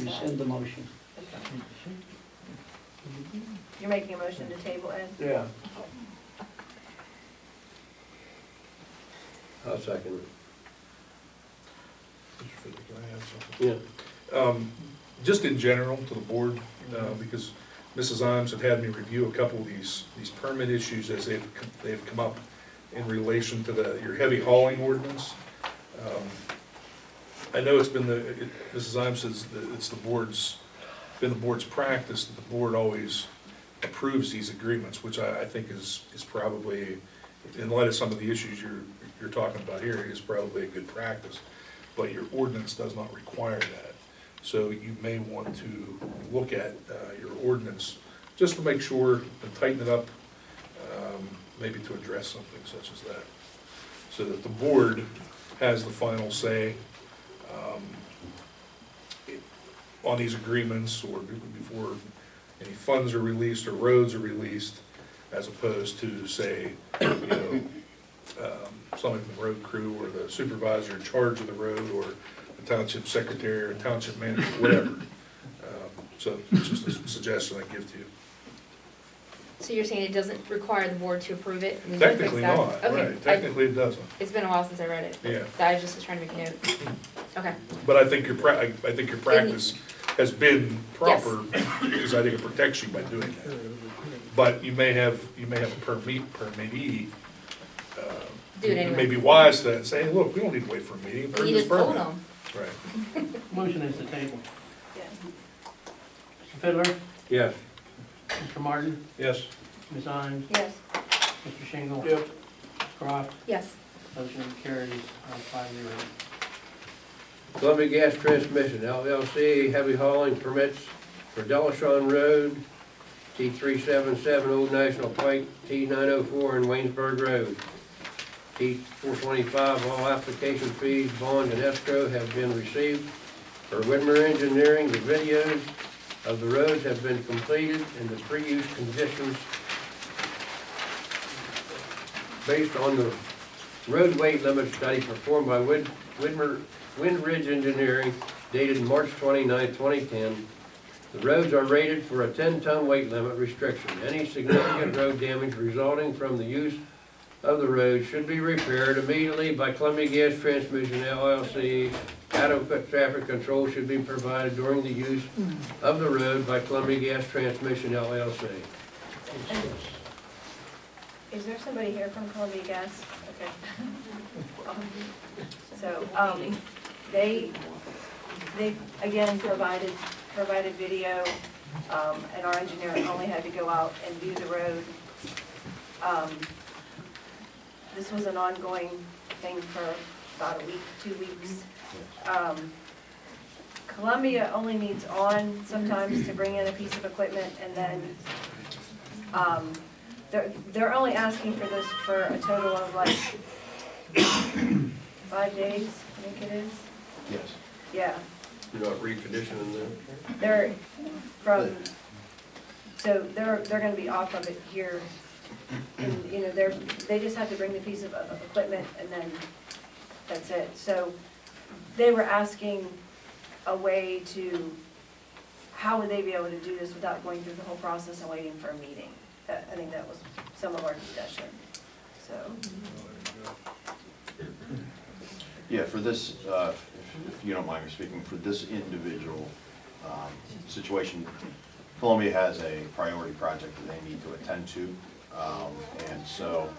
rescind the motion. You're making a motion to table, Ed? Yeah. I'll second it. Mr. Fiddler, can I add something? Yeah. Just in general to the board, because Mrs. Imes had me review a couple of these permit issues as they've come up in relation to your heavy hauling ordinance. I know it's been Mrs. Imes says that it's been the board's practice that the board always approves these agreements, which I think is probably, in light of some of the issues you're talking about here, is probably a good practice. But your ordinance does not require that. So you may want to look at your ordinance just to make sure and tighten it up, maybe to address something such as that. So that the board has the final say on these agreements, or before any funds are released or roads are released, as opposed to, say, somebody from the road crew or the supervisor in charge of the road, or the township secretary or township manager, whatever. So it's just a suggestion I give to you. So you're saying it doesn't require the board to approve it? We can fix Technically that? not, Okay. right, technically it doesn't, It's been a while since I read it. yeah. I just was trying to make a note. Okay. But I think your practice has been proper, because I think it protects you by doing that. But you may have a permittee, Do it it may anyway. be wise to say, hey, look, we don't need to wait for a meeting, You approve this just told permit. them. Right. Motion is to table. Yeah. Mr. Fiddler, Yes. Mr. Martin, Yes. Ms. Imes, Yes. Mr. Shingle. Yep. Ms. Croft, Yes. motion carries 5-0. Columbia Gas Transmission LLC, heavy hauling permits for Delashon Road, T377 Old National Pike, T904 and Waynesburg Road. T425, all application fees, bond, and escrow have been received. For Whitmer Engineering, the videos of the roads have been completed and the pre-use conditions based on the road weight limit study performed by Wind Ridge Engineering dated March 29, 2010. The roads are rated for a 10-ton weight limit restriction. Any significant road damage resulting from the use of the road should be repaired immediately by Columbia Gas Transmission LLC. Adequate traffic control should be provided during the use of the road by Columbia Gas Transmission LLC. Is there somebody here from Columbia Gas? Okay. So, they again provided video, and our engineer only had to go out and view the road. This was an ongoing thing for about a week, 2 weeks. Columbia only needs on sometimes to bring in a piece of equipment, and then, they're only asking for this for a total of like 5 days, I think it is. Yes. Yeah, You're not reconditioning them? they're they're gonna be off of it here. And, they just have to bring the piece of equipment and then that's it. So they were asking a way to, how would they be able to do this without going through the whole process and waiting for a meeting? I think that was some of our discussion, so. Yeah, for this, if you don't mind me speaking, for this individual situation, Columbia has a priority project that they need to attend to. And so,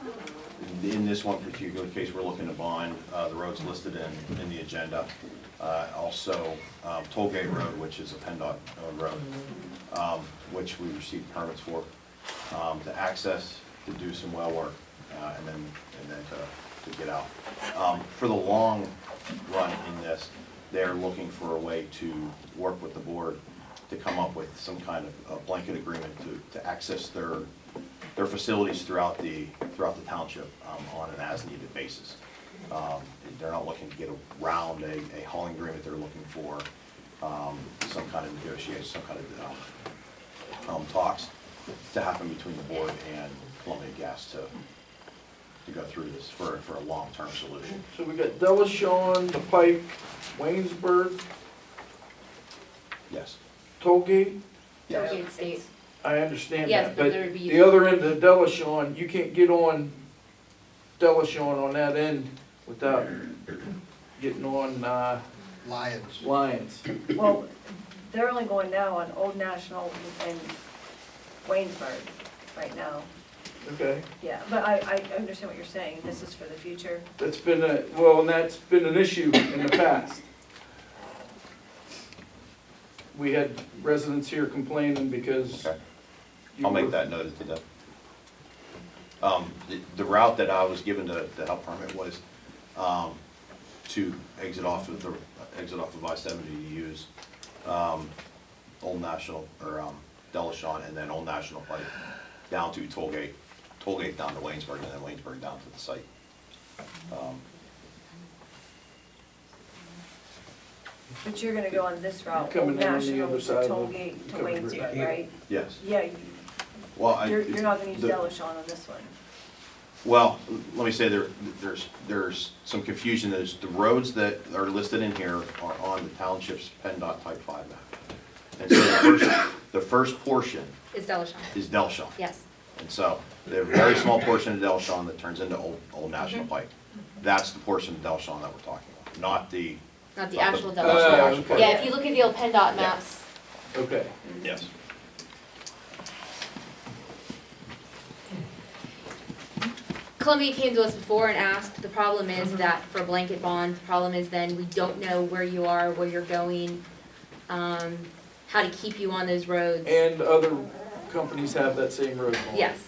in this one particular case, we're looking to bond the roads listed in the agenda. Also, Tollgate Road, which is a PennDOT road, which we received permits for, to access, to do some well work, and then to get out. For the long run in this, they're looking for a way to work with the board to come up with some kind of a blanket agreement to access their facilities throughout the township on an as-needed basis. They're not looking to get around a hauling agreement. They're looking for some kind of negotiation, some kind of talks to happen between the board and Columbia Gas to go through this for a long-term solution. So we got Delashon, the Pike, Waynesburg, Yes, Tollgate, yes. Tollgate State. I understand Yes, that, but but there would be. the other end of Delashon, you can't get on Delashon on that end without getting on, Lyons. Well, they're only going now on Old National and Waynesburg right now. Okay, Yeah, but I understand what you're saying. This is for the future. that's been and that's been an issue in the past. We had residents here complaining because. Okay. you I'll make were- that noted to them. The route that I was given to help permit was, to exit off of I-70 to use, Old National, or, Delashon, and then Old National Pike down to Tollgate down to Waynesburg, and then Waynesburg down to the site. But you're gonna go on this route, Coming Old in on the National other to side of the- Tollgate to coming Waynesburg, here. right? Yes. Yeah, Well, you're not gonna use the- Delashon on this one. Well, let me say there's some confusion. There's the roads that are listed in here are on the township's PennDOT Type 5 map. And so the first portion It's Delashon. is Delshon. Yes. And so there's a very small portion of Delshon that turns into Old National Pike. That's the portion of Delshon that we're talking about, not the. Not the not actual not Delashon. the actual part. Yeah, if you look at the old PennDOT maps, Okay, Yes. Columbia came to us before and asked, the problem is that for a blanket bond, the problem is then we don't know where you are, where you're going, how to keep you on those roads. and other companies have that same road. bond. Yes,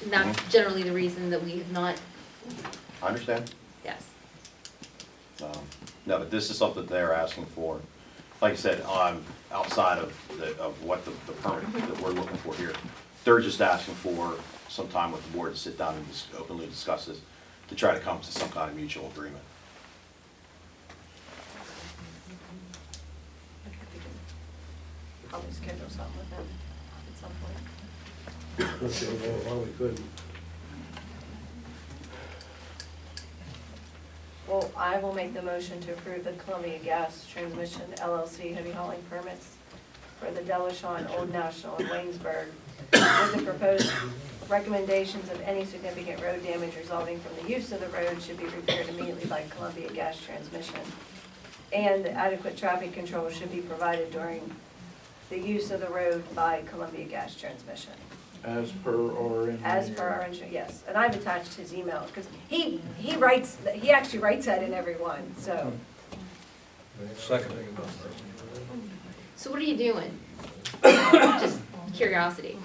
and that's generally the reason that we have not, I understand. yes. No, but this is something they're asking for. Like I said, outside of what the permit that we're looking for here, they're just asking for some time with the board to sit down and just openly discuss this, to try to come to some kind of mutual agreement. Probably schedule something with them at some point. Okay, well, we couldn't. Well, I will make the motion to approve the Columbia Gas Transmission LLC heavy hauling permits for the Delashon, Old National, and Waynesburg with the proposed recommendations of any significant road damage resulting from the use of the road should be repaired immediately by Columbia Gas Transmission. And adequate traffic control should be provided during the use of the road by Columbia Gas Transmission. As per our engineer. As per our engineer, yes, and I've attached his email, because he actually writes that in every one, so. Second. So what are you doing? Just curiosity.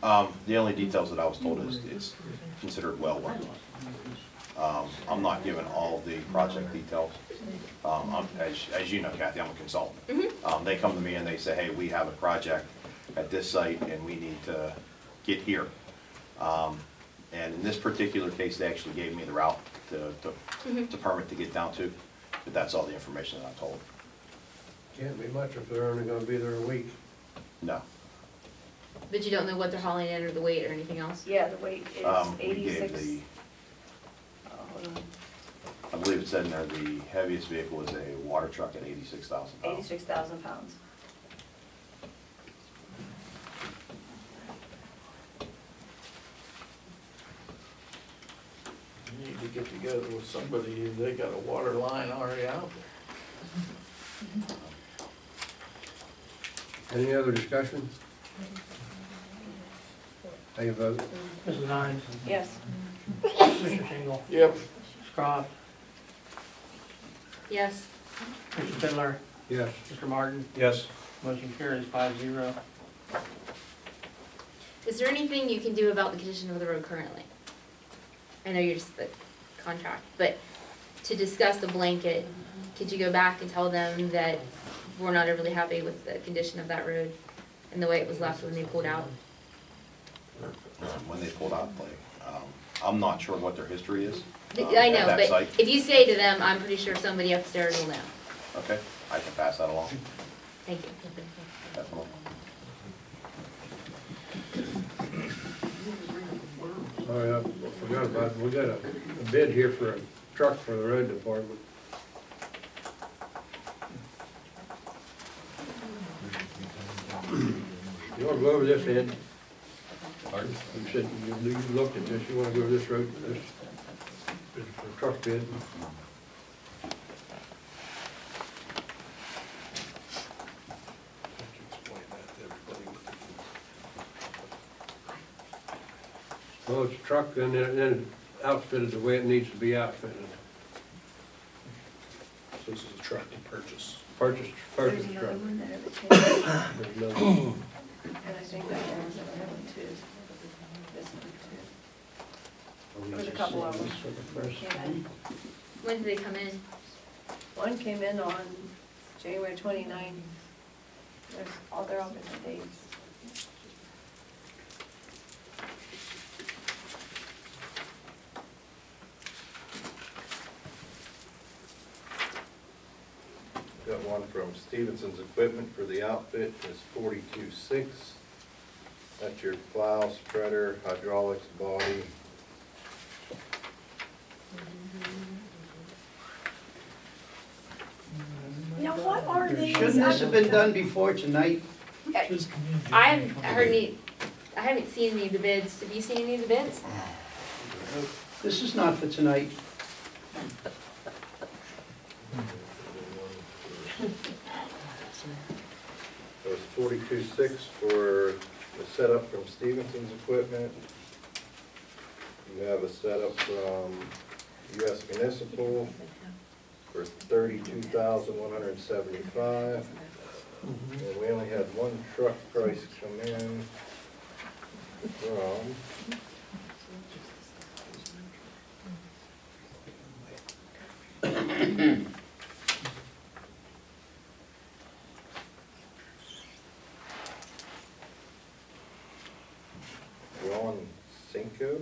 The only details that I was told is it's considered well work. I'm not given all of the project details. As you know, Kathy, I'm a consultant. They come to me and they say, hey, we have a project at this site and we need to get here. And in this particular case, they actually gave me the route to permit to get down to, but that's all the information that I'm told. Can't be much if they're only gonna be there a week. No. But you don't know what they're hauling in or the weight or anything else? Yeah, the weight is We gave 86. the, Hold on, I believe it said in there, the heaviest vehicle is a water truck at 86,000 pounds. 86,000 pounds. You need to get together with somebody, they got a water line already out there. Any other discussion? How you vote? Mrs. Hines, Yes, Mr. Shingle, Yep, Ms. Croft, Yes. Mr. Fiddler, Yes. Mr. Martin, Yes. motion carries 5-0. Is there anything you can do about the condition of the road currently? I know you're just the contract, but to discuss the blanket, could you go back and tell them that we're not overly happy with the condition of that road and the way it was left when they pulled out? When they pulled out, like, I'm not sure what their history is. I know, at that but site. if you say to them, I'm pretty sure somebody upstairs will know. Okay, I can pass that along, Thank you. definitely. Sorry, I forgot about it. We got a bid here for a truck for the road department. You wanna go over this, Ed? You said, you looked at this, you wanna go over this road, this truck bid? Explain that to everybody. Well, it's a truck and then outfitted the way it needs to be outfitted. So this is a truck to purchase. There's Purchase another truck. one that it changed, There's no- and I think that there was another one too. This one too. There's a couple of them. Came in. When did they come in? One came in on January 29th. They're all different dates. Got one from Stevenson's Equipment for the outfit, is 42.6. That's your plow, spreader, hydraulics, body. Now, what are these? Shouldn't this have been done before tonight? I haven't heard any, I haven't seen any of the bids. Have you seen any of the bids? This is not for tonight. So it's 42.6 for the setup from Stevenson's Equipment. You have a setup from US Municipal for $32,175. And we only had one truck price come in from Ron Cinco.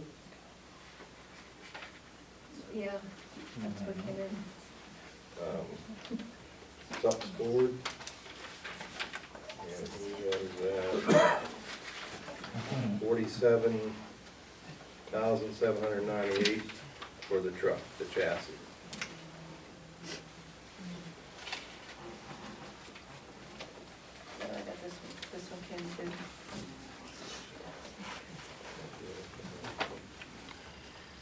Yeah, that's what came in. Sucks Ford. And he was at 47,798 for the truck, the chassis. Yeah, I got this one came too.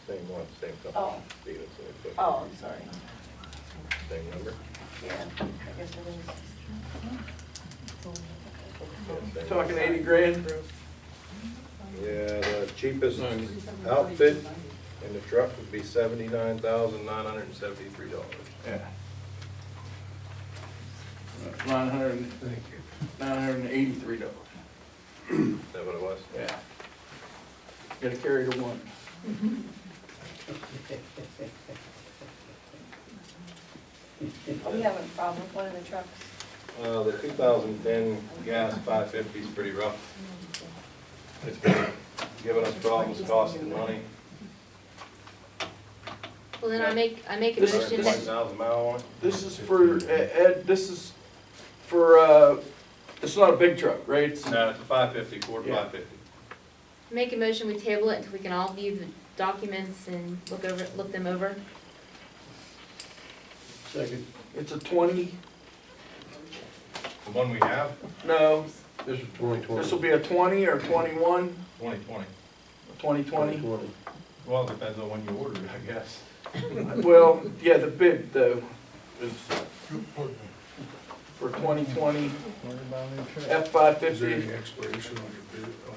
Same one, same Oh. company, Stevenson Equipment. Oh, I'm sorry. Same number? Yeah, I guess it is. Yeah, same Talking number. 80 grand? Yeah, the cheapest outfit in the truck would be $79,973. Yeah. 983 Is that what it was? Yeah. Gotta carry the one. Are we having a problem with one of the trucks? The 2010 gas 550 is pretty rough. It's been giving us problems, costing money. Well, then I make a This- motion this- that, 20,000 mile on it. This is for, Ed, this is for, it's not a big truck, right? It's- No, it's a 550, Ford Yeah. 550. make a motion, we table it until we can all view the documents and look them over. Second. It's a 20, The one we have, no, This is 2020. this will be a 20 or 21, 2020. 2020. Well, it depends on when you ordered it, I guess. Well, yeah, the bid though is for 2020 Is there F-550. any expiration on your bid, on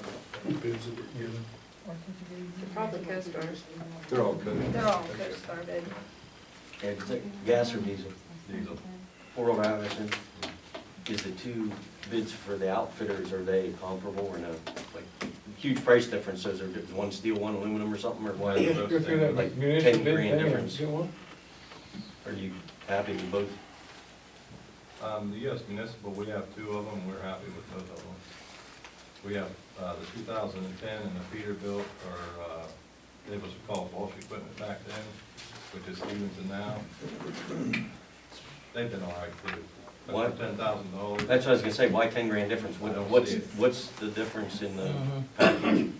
the bids that were given? They're probably co-stars. They're all good. They're all CoStar bid. Gas or diesel? Diesel. For Rhode Island, is the two bids for the outfitters, are they comparable or no? Like, huge price difference, so is there one steel, one aluminum or something, or what? Like 10 grand difference? Are you happy with both? The US Municipal, we have two of them, we're happy with both of them. We have, the 2010 and the Peterbilt, or, it was called Walsh Equipment back then, which is Stevenson now. They've been all right too. But What? for $10,000. That's what I was gonna say, why 10 grand difference? What's the difference in the package?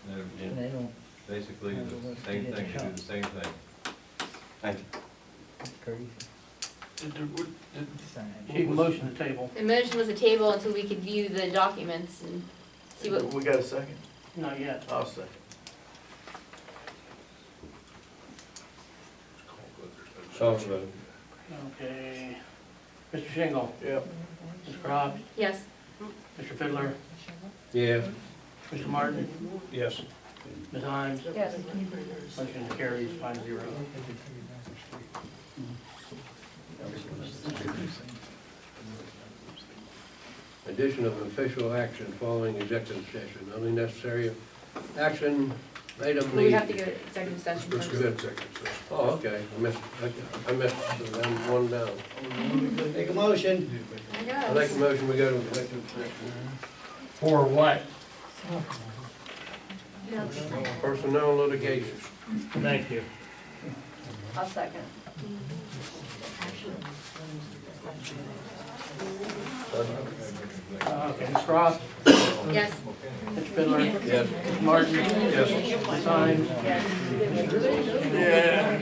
They're Yeah. basically the same thing, they do the same thing. Thank you. She motion to table. The motion was a table until we could view the documents and see what, We got a second? Not yet. I'll second. Call for vote. Okay. Mr. Shingle? Yep. Ms. Croft? yes, Mr. Fiddler? Yes. Mr. Martin? Yes. Ms. Himes? Yes. Motion carries 5-0. Addition of official action following executive session. Only necessary action, item we lead. have to go to executive session Let's go first. to executive session. Oh, okay, I missed one down. Make a motion. I I make a guess. motion, we go to executive session. For what? Personnel litigation. Thank you. I'll second. Okay, Ms. Croft? Yes. Mr. Fiddler? Yes. Mr. Martin? Yes. Ms. Himes? Yeah.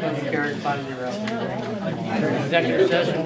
Motion carries 5-0. Executive session.